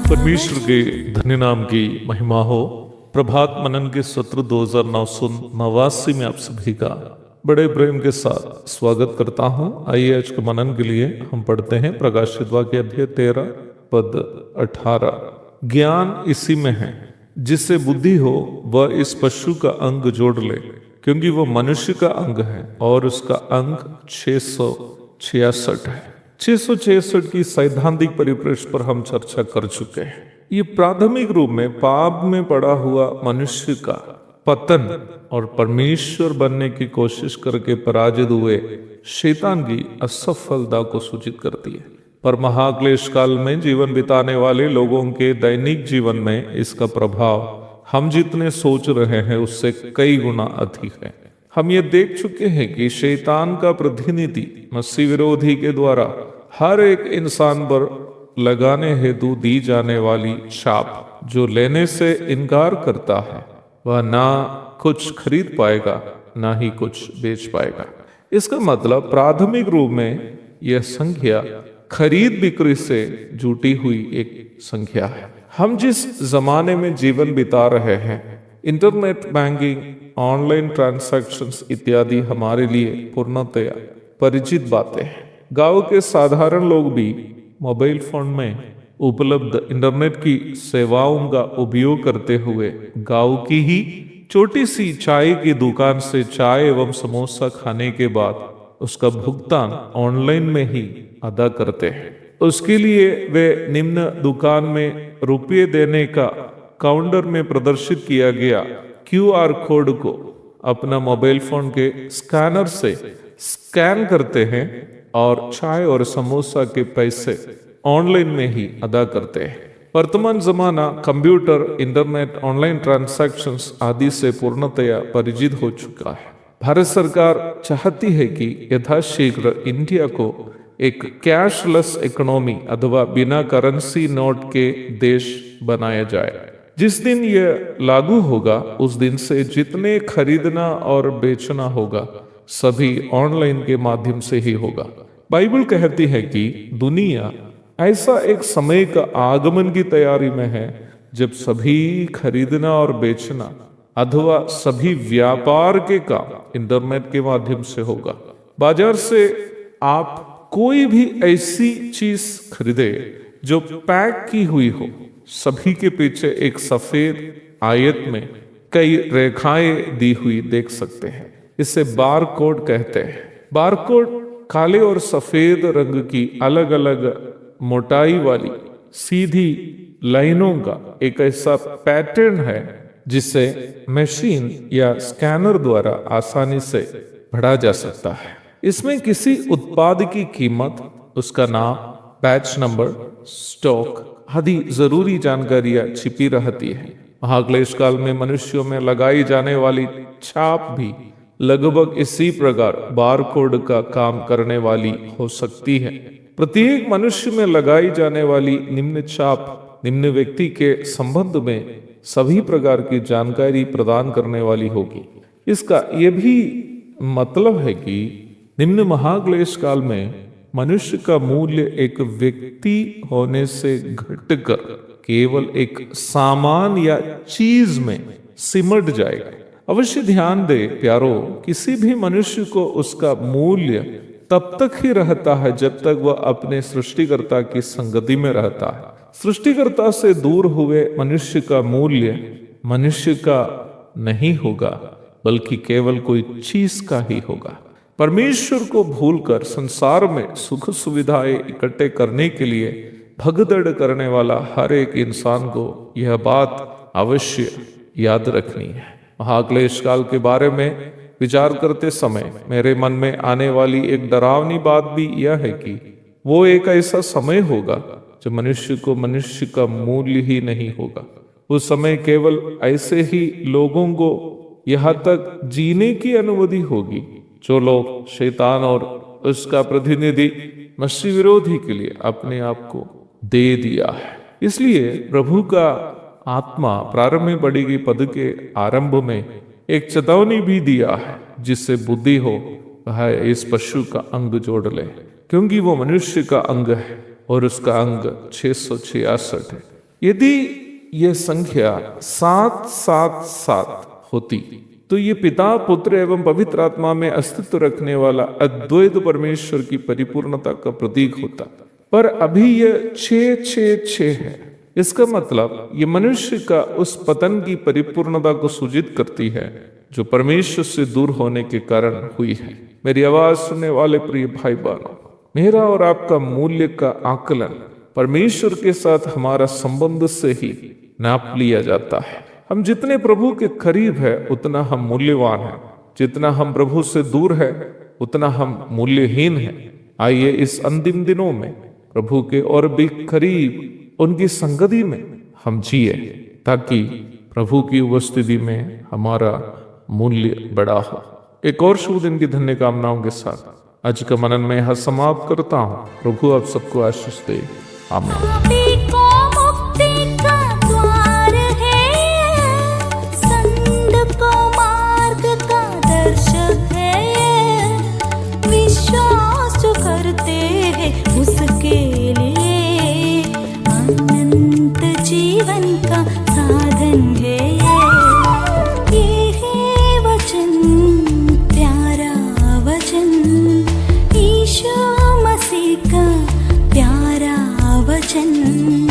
परमेश्वर के धन्य नाम की महिमा हो। प्रभात मनन के सत्र 2989 में आप सभी का बड़े प्रेम के साथ स्वागत करता हूं। आइए आज के मनन के लिए हम पढ़ते हैं प्रकाशित वाक्य अध्याय 13 पद 18। ज्ञान इसी में है, जिससे बुद्धि हो वह इस पशु का अंग जोड़ ले, क्योंकि वह मनुष्य का अंग है और उसका अंग 666 है। 666 की सैद्धांतिक परिप्रेक्ष्य पर हम चर्चा कर चुके हैं। ये प्राथमिक रूप में पाप में पड़ा हुआ मनुष्य का पतन और परमेश्वर बनने की कोशिश करके पराजित हुए शैतान की असफलता को सूचित करती है। पर महाक्लेश काल में जीवन बिताने वाले लोगों के दैनिक जीवन में इसका प्रभाव हम जितने सोच रहे हैं उससे कई गुना अधिक है। हम ये देख चुके हैं कि शैतान का प्रतिनिधि मसीह विरोधी के द्वारा हर एक इंसान पर लगाने हेतु दी जाने वाली छाप जो लेने से इनकार करता है, वह ना कुछ खरीद पाएगा ना ही कुछ बेच पाएगा। इसका मतलब प्राथमिक रूप में यह संख्या खरीद बिक्री से जुटी हुई एक संख्या है। हम जिस जमाने में जीवन बिता रहे हैं, इंटरनेट बैंकिंग, ऑनलाइन ट्रांजैक्शंस इत्यादि हमारे लिए पूर्णतया परिचित बातें हैं। गांव के साधारण लोग भी मोबाइल फोन में उपलब्ध इंटरनेट की सेवाओं का उपयोग करते हुए गांव की ही छोटी सी चाय की दुकान से चाय एवं समोसा खाने के बाद उसका भुगतान ऑनलाइन में ही अदा करते हैं। उसके लिए वे निम्न दुकान में रुपये देने का काउंटर में प्रदर्शित किया गया QR कोड को अपना मोबाइल फोन के स्कैनर से स्कैन करते हैं और चाय और समोसा के पैसे ऑनलाइन में ही अदा करते हैं। वर्तमान जमाना कंप्यूटर, इंटरनेट, ऑनलाइन ट्रांजैक्शंस आदि से पूर्णतया परिचित हो चुका है। भारत सरकार चाहती है कि यथाशीघ्र इंडिया को एक कैशलेस इकोनॉमी अथवा बिना करेंसी नोट के देश बनाया जाए। जिस दिन यह लागू होगा उस दिन से जितने खरीदना और बेचना होगा सभी ऑनलाइन के माध्यम से ही होगा। बाइबल कहती है कि दुनिया ऐसा एक समय का आगमन की तैयारी में है जब सभी खरीदना और बेचना अथवा सभी व्यापार के काम इंटरनेट के माध्यम से होगा। बाजार से आप कोई भी ऐसी चीज खरीदे जो पैक की हुई हो, सभी के पीछे एक सफेद आयत में कई रेखाएं दी हुई देख सकते हैं। इसे बार कोड कहते हैं। बार कोड काले और सफेद रंग की अलग अलग मोटाई वाली सीधी लाइनों का एक ऐसा पैटर्न है जिसे मशीन या स्कैनर द्वारा आसानी से पढ़ा जा सकता है। इसमें किसी उत्पाद की कीमत, उसका नाम, बैच नंबर, स्टॉक आदि जरूरी जानकारियां छिपी रहती है। महाक्लेश काल में मनुष्यों में लगाई जाने वाली छाप भी लगभग इसी प्रकार बारकोड का काम करने वाली हो सकती है। प्रत्येक मनुष्य में लगाई जाने वाली निम्न छाप निम्न व्यक्ति के संबंध में सभी प्रकार की जानकारी प्रदान करने वाली होगी। इसका यह भी मतलब है कि निम्न महाक्लेश काल में मनुष्य का मूल्य एक व्यक्ति होने से घटकर केवल एक सामान या चीज में सिमट जाएगा। अवश्य ध्यान दे प्यारो, किसी भी मनुष्य को उसका मूल्य तब तक ही रहता है जब तक वह अपने सृष्टिकर्ता की संगति में रहता है। सृष्टिकर्ता से दूर हुए मनुष्य का मूल्य मनुष्य का नहीं होगा, बल्कि केवल कोई चीज का ही होगा। परमेश्वर को भूलकर संसार में सुख सुविधाएं इकट्ठे करने के लिए भगदड़ करने वाला हर एक इंसान को यह बात अवश्य याद रखनी है। महाक्लेश काल के बारे में विचार करते समय मेरे मन में आने वाली एक डरावनी बात भी यह है कि वो एक ऐसा समय होगा जब मनुष्य को मनुष्य का मूल्य ही नहीं होगा। उस समय केवल ऐसे ही लोगों को यहाँ तक जीने की अनुमति होगी जो लोग शैतान और उसका प्रतिनिधि मसीह विरोधी के लिए अपने आप को दे दिया है। इसलिए प्रभु का आत्मा प्रारंभ में पढ़ी गई पद के आरंभ में एक चेतावनी भी दिया है, जिससे बुद्धि हो वह इस पशु का अंग जोड़ ले, क्योंकि वो मनुष्य का अंग है और उसका अंग 666 है। यदि यह संख्या 777 होती तो ये पिता पुत्र एवं पवित्र आत्मा में अस्तित्व रखने वाला अद्वैत परमेश्वर की परिपूर्णता का प्रतीक होता, पर अभी यह 666 है। इसका मतलब ये मनुष्य का उस पतन की परिपूर्णता को सूचित करती है जो परमेश्वर से दूर होने के कारण हुई है। मेरी आवाज सुनने वाले प्रिय भाई बहनों, मेरा और आपका मूल्य का आकलन परमेश्वर के साथ हमारा संबंध से ही नाप लिया जाता है। हम जितने प्रभु के करीब है उतना हम मूल्यवान हैं, जितना हम प्रभु से दूर है उतना हम मूल्यहीन हैं। आइए इस अंतिम दिनों में प्रभु के और भी करीब उनकी संगति में हम जिए, ताकि प्रभु की उपस्थिति में हमारा मूल्य बड़ा हो। एक और शुभ दिन की धन्य कामनाओं के साथ आज का मनन में यह समाप्त करता हूँ। प्रभु आप सबको आशीष दे। आमीन। उसके लिए अनंत जीवन का साधन है ये है वचन, प्यारा वचन, यीशु मसीह का प्यारा वचन।